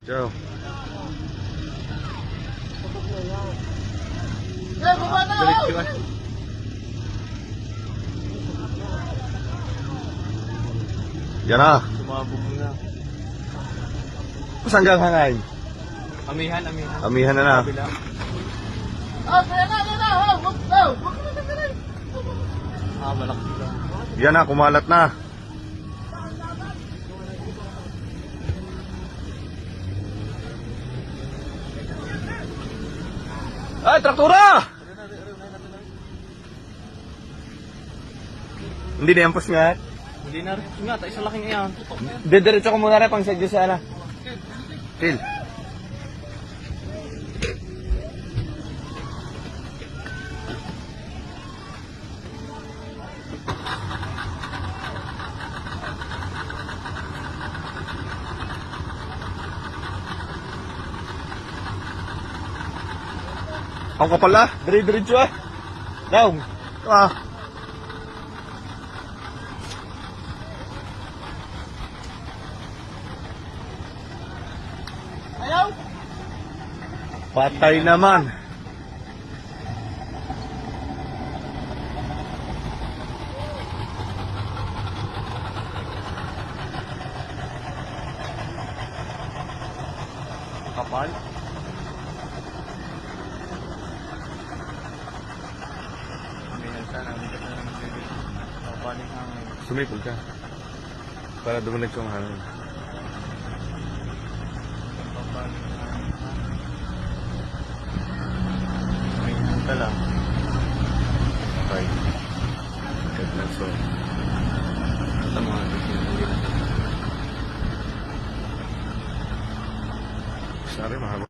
Ciao. Yan na. Sumabog na. Saan ka hangay? Amihan. Amihan na na. Kabila. Malaki na. Yan na, kumalat na. Ay, traktura! Hindi na yan, nga. Hindi na rin. Nga, tayo sa laking iyan. Didiretso ko muna rin pang sedyo sa ala. Phil. Ang kapal na, dire-diretso ah. Daw. Ayaw! Patay naman. Kapal? Amihan sana. Hindi ka na nagsibig. Kapaling hangin. Sumipol ka. Para dumunag kong hangin. Kapaling hangin. Amihan ka lang. Okay. Good na so. Ito mga tigil. Sorry, mahaba.